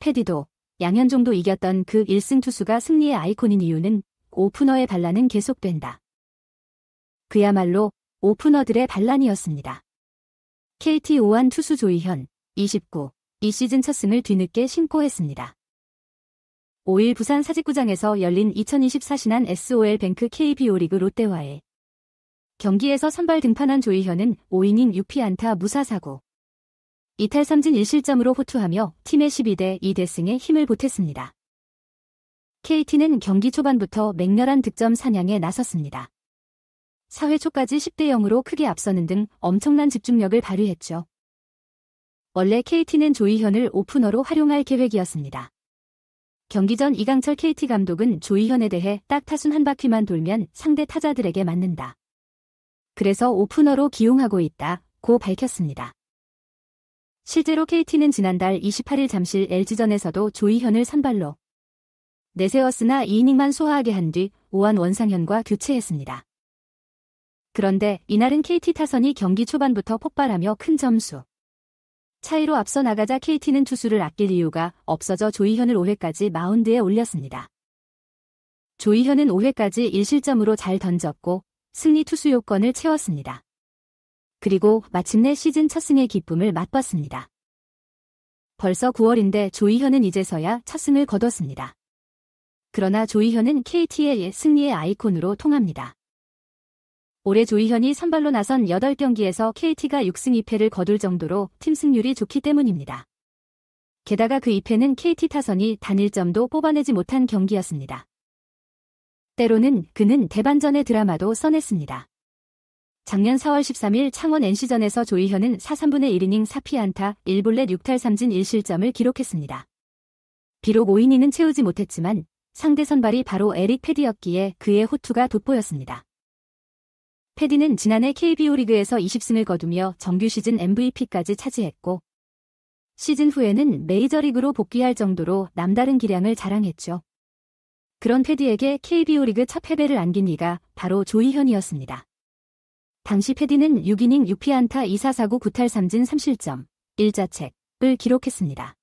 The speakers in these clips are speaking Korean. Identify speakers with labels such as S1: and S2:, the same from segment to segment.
S1: 패디도 양현종도 이겼던 그 1승 투수가 승리의 아이콘인 이유는 오프너의 반란은 계속된다. 그야말로 오프너들의 반란이었습니다. KT 오한 투수 조이현 29, 이 시즌 첫 승을 뒤늦게 신고했습니다. 5일 부산 사직구장에서 열린 2024 신한 SOL뱅크 KBO 리그 롯데와의 경기에서 선발 등판한 조이현은 5이닝 6피안타 무사사구 2탈3진 1실점으로 호투하며 팀의 12대2 대승에 힘을 보탰습니다. KT는 경기 초반부터 맹렬한 득점 사냥에 나섰습니다. 4회 초까지 10대0으로 크게 앞서는 등 엄청난 집중력을 발휘했죠. 원래 KT는 조이현을 오프너로 활용할 계획이었습니다. 경기 전 이강철 KT 감독은 조이현에 대해 딱 타순 한 바퀴만 돌면 상대 타자들에게 맞는다. 그래서 오프너로 기용하고 있다고 밝혔습니다. 실제로 KT는 지난달 28일 잠실 LG전에서도 조이현을 선발로 내세웠으나 2이닝만 소화하게 한 뒤 오한 원상현과 교체했습니다. 그런데 이날은 KT 타선이 경기 초반부터 폭발하며 큰 점수 차이로 앞서 나가자 KT는 투수를 아낄 이유가 없어져 조이현을 5회까지 마운드에 올렸습니다. 조이현은 5회까지 1실점으로 잘 던졌고 승리 투수 요건을 채웠습니다. 그리고 마침내 시즌 첫 승의 기쁨을 맛봤습니다. 벌써 9월인데 조이현은 이제서야 첫 승을 거뒀습니다. 그러나 조이현은 KT의 승리의 아이콘으로 통합니다. 올해 조이현이 선발로 나선 8경기에서 KT가 6승 2패를 거둘 정도로 팀 승률이 좋기 때문입니다. 게다가 그 2패는 KT 타선이 단 1점도 뽑아내지 못한 경기였습니다. 때로는 그는 대반전의 드라마도 써냈습니다. 작년 4월 13일 창원 NC전에서 조이현은 4/3분의 1이닝 4피안타 1볼넷 6탈3진 1실점을 기록했습니다. 비록 5이닝은 채우지 못했지만 상대 선발이 바로 에릭 패디였기에 그의 호투가 돋보였습니다. 패디는 지난해 KBO 리그에서 20승을 거두며 정규 시즌 MVP까지 차지했고 시즌 후에는 메이저리그로 복귀할 정도로 남다른 기량을 자랑했죠. 그런 패디에게 KBO 리그 첫 패배를 안긴 이가 바로 조이현이었습니다. 당시 패디는 6이닝 6피안타 2사사구 9탈3진 3실점 1자책을 기록했습니다.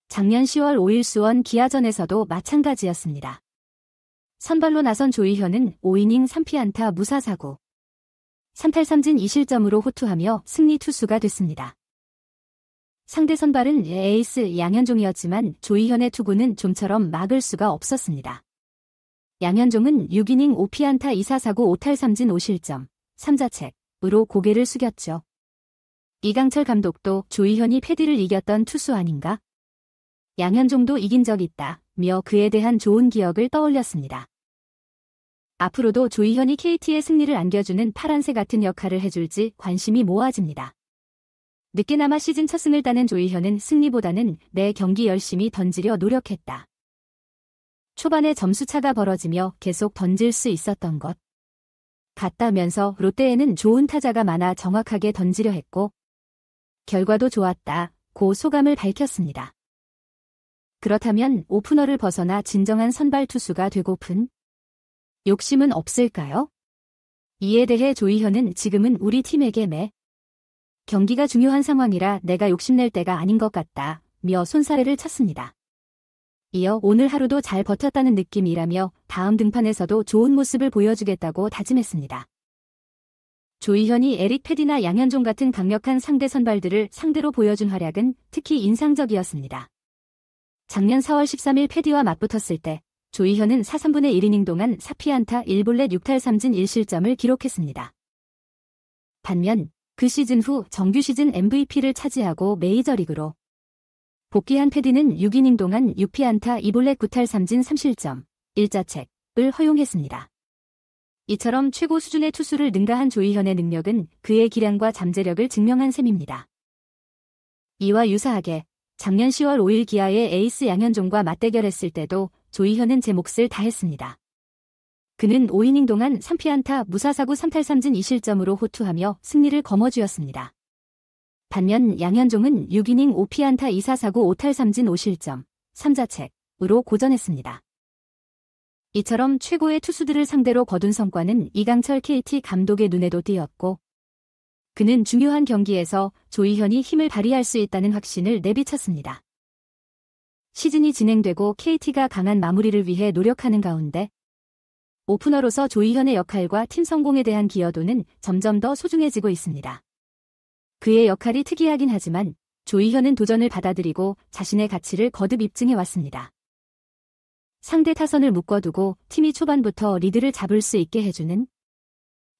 S1: 작년 10월 5일 수원 기아전에서도 마찬가지였습니다. 선발로 나선 조이현은 5이닝 3피안타 무사사구 3탈3진 2실점으로 호투하며 승리 투수가 됐습니다. 상대 선발은 에이스 양현종이었지만 조이현의 투구는 좀처럼 막을 수가 없었습니다. 양현종은 6이닝 5피안타 2사사구 5탈3진 5실점 3자책으로 고개를 숙였죠. 이강철 감독도 조이현이 패디를 이겼던 투수 아닌가? 양현종도 이긴 적 있다며 그에 대한 좋은 기억을 떠올렸습니다. 앞으로도 조이현이 KT의 승리를 안겨주는 파란새 같은 역할을 해줄지 관심이 모아집니다. 늦게나마 시즌 첫 승을 따낸 조이현은 승리보다는 매 경기 열심히 던지려 노력했다. 초반에 점수차가 벌어지며 계속 던질 수 있었던 것 같다면서 롯데에는 좋은 타자가 많아 정확하게 던지려 했고 결과도 좋았다고 소감을 밝혔습니다. 그렇다면 오프너를 벗어나 진정한 선발 투수가 되고픈 욕심은 없을까요? 이에 대해 조이현은 지금은 우리 팀에게 매 경기가 중요한 상황이라 내가 욕심낼 때가 아닌 것 같다며 손사래를 쳤습니다. 이어 오늘 하루도 잘 버텼다는 느낌이라며 다음 등판에서도 좋은 모습을 보여주겠다고 다짐했습니다. 조이현이 에릭 패디나 양현종 같은 강력한 상대 선발들을 상대로 보여준 활약은 특히 인상적이었습니다. 작년 4월 13일 패디와 맞붙었을 때 조이현은 4/3분의 1이닝 동안 4피안타 1볼넷 6탈3진 1실점을 기록했습니다. 반면 그 시즌 후 정규 시즌 MVP를 차지하고 메이저리그로 복귀한 패디는 6이닝 동안 6피안타 2볼넷 9탈3진 3실점 1자책을 허용했습니다. 이처럼 최고 수준의 투수를 능가한 조이현의 능력은 그의 기량과 잠재력을 증명한 셈입니다. 이와 유사하게 작년 10월 5일 기아의 에이스 양현종과 맞대결했을 때도 조이현은 제 몫을 다했습니다. 그는 5이닝 동안 3피안타 무사사구 3탈3진 2실점으로 호투하며 승리를 거머쥐었습니다. 반면 양현종은 6이닝 5피안타 2사사구 5탈3진 5실점 3자책으로 고전했습니다. 이처럼 최고의 투수들을 상대로 거둔 성과는 이강철 KT 감독의 눈에도 띄었고 그는 중요한 경기에서 조이현이 힘을 발휘할 수 있다는 확신을 내비쳤습니다. 시즌이 진행되고 KT가 강한 마무리를 위해 노력하는 가운데 오프너로서 조이현의 역할과 팀 성공에 대한 기여도는 점점 더 소중해지고 있습니다. 그의 역할이 특이하긴 하지만 조이현은 도전을 받아들이고 자신의 가치를 거듭 입증해왔습니다. 상대 타선을 묶어두고 팀이 초반부터 리드를 잡을 수 있게 해주는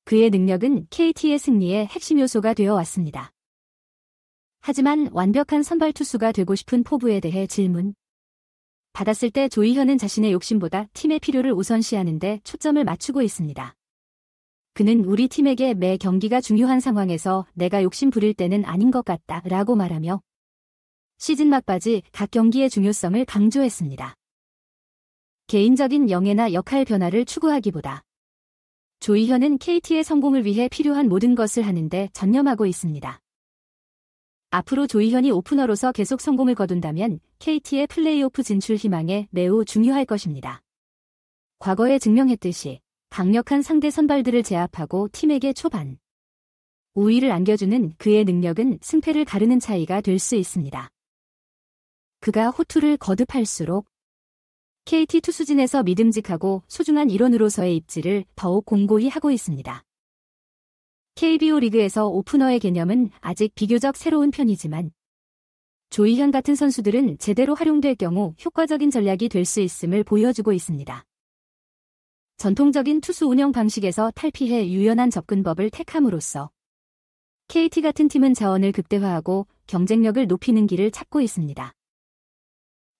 S1: 그의 능력은 KT의 승리의 핵심 요소가 되어 왔습니다. 하지만 완벽한 선발 투수가 되고 싶은 포부에 대해 질문. 받았을 때 조이현은 자신의 욕심보다 팀의 필요를 우선시하는 데 초점을 맞추고 있습니다. 그는 우리 팀에게 매 경기가 중요한 상황에서 내가 욕심 부릴 때는 아닌 것 같다 라고 말하며 시즌 막바지 각 경기의 중요성을 강조했습니다. 개인적인 영예나 역할 변화를 추구하기보다 조이현은 KT의 성공을 위해 필요한 모든 것을 하는데 전념하고 있습니다. 앞으로 조이현이 오프너로서 계속 성공을 거둔다면 KT의 플레이오프 진출 희망에 매우 중요할 것입니다. 과거에 증명했듯이 강력한 상대 선발들을 제압하고 팀에게 초반 우위를 안겨주는 그의 능력은 승패를 가르는 차이가 될 수 있습니다. 그가 호투를 거듭할수록 KT 투수진에서 믿음직하고 소중한 일원으로서의 입지를 더욱 공고히 하고 있습니다. KBO 리그에서 오프너의 개념은 아직 비교적 새로운 편이지만 조이현 같은 선수들은 제대로 활용될 경우 효과적인 전략이 될 수 있음을 보여주고 있습니다. 전통적인 투수 운영 방식에서 탈피해 유연한 접근법을 택함으로써 KT 같은 팀은 자원을 극대화하고 경쟁력을 높이는 길을 찾고 있습니다.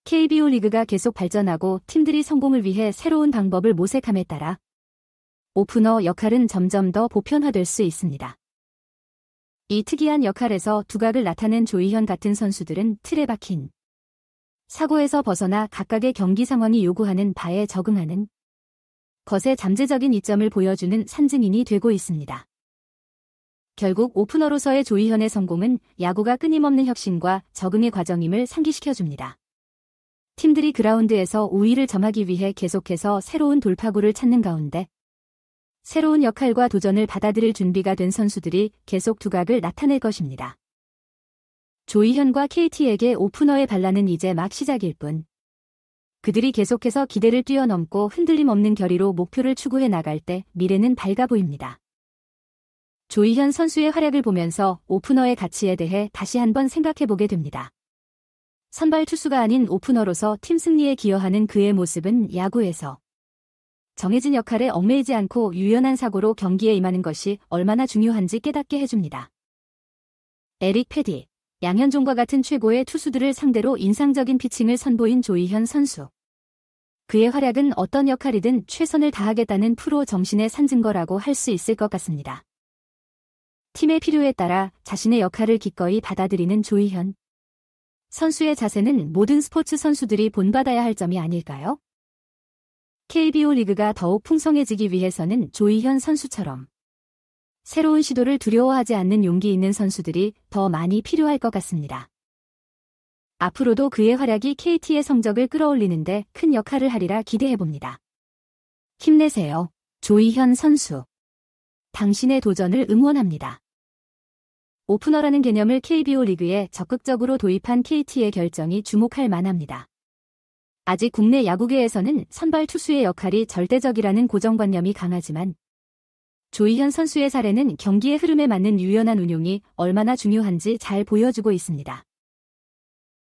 S1: KBO 리그가 계속 발전하고 팀들이 성공을 위해 새로운 방법을 모색함에 따라 오프너 역할은 점점 더 보편화될 수 있습니다. 이 특이한 역할에서 두각을 나타낸 조이현 같은 선수들은 틀에 박힌 사고에서 벗어나 각각의 경기 상황이 요구하는 바에 적응하는 것의 잠재적인 이점을 보여주는 산증인이 되고 있습니다. 결국 오프너로서의 조이현의 성공은 야구가 끊임없는 혁신과 적응의 과정임을 상기시켜줍니다. 팀들이 그라운드에서 우위를 점하기 위해 계속해서 새로운 돌파구를 찾는 가운데 새로운 역할과 도전을 받아들일 준비가 된 선수들이 계속 두각을 나타낼 것입니다. 조이현과 KT에게 오프너의 반란은 이제 막 시작일 뿐 그들이 계속해서 기대를 뛰어넘고 흔들림 없는 결의로 목표를 추구해 나갈 때 미래는 밝아 보입니다. 조이현 선수의 활약을 보면서 오프너의 가치에 대해 다시 한번 생각해보게 됩니다. 선발 투수가 아닌 오프너로서 팀 승리에 기여하는 그의 모습은 야구에서 정해진 역할에 얽매이지 않고 유연한 사고로 경기에 임하는 것이 얼마나 중요한지 깨닫게 해줍니다. 에릭 패디, 양현종과 같은 최고의 투수들을 상대로 인상적인 피칭을 선보인 조이현 선수. 그의 활약은 어떤 역할이든 최선을 다하겠다는 프로 정신의 산증거라고 할 수 있을 것 같습니다. 팀의 필요에 따라 자신의 역할을 기꺼이 받아들이는 조이현 선수의 자세는 모든 스포츠 선수들이 본받아야 할 점이 아닐까요? KBO 리그가 더욱 풍성해지기 위해서는 조이현 선수처럼 새로운 시도를 두려워하지 않는 용기 있는 선수들이 더 많이 필요할 것 같습니다. 앞으로도 그의 활약이 KT의 성적을 끌어올리는데 큰 역할을 하리라 기대해봅니다. 힘내세요, 조이현 선수. 당신의 도전을 응원합니다. 오프너라는 개념을 KBO 리그에 적극적으로 도입한 KT의 결정이 주목할 만합니다. 아직 국내 야구계에서는 선발 투수의 역할이 절대적이라는 고정관념이 강하지만 조이현 선수의 사례는 경기의 흐름에 맞는 유연한 운용이 얼마나 중요한지 잘 보여주고 있습니다.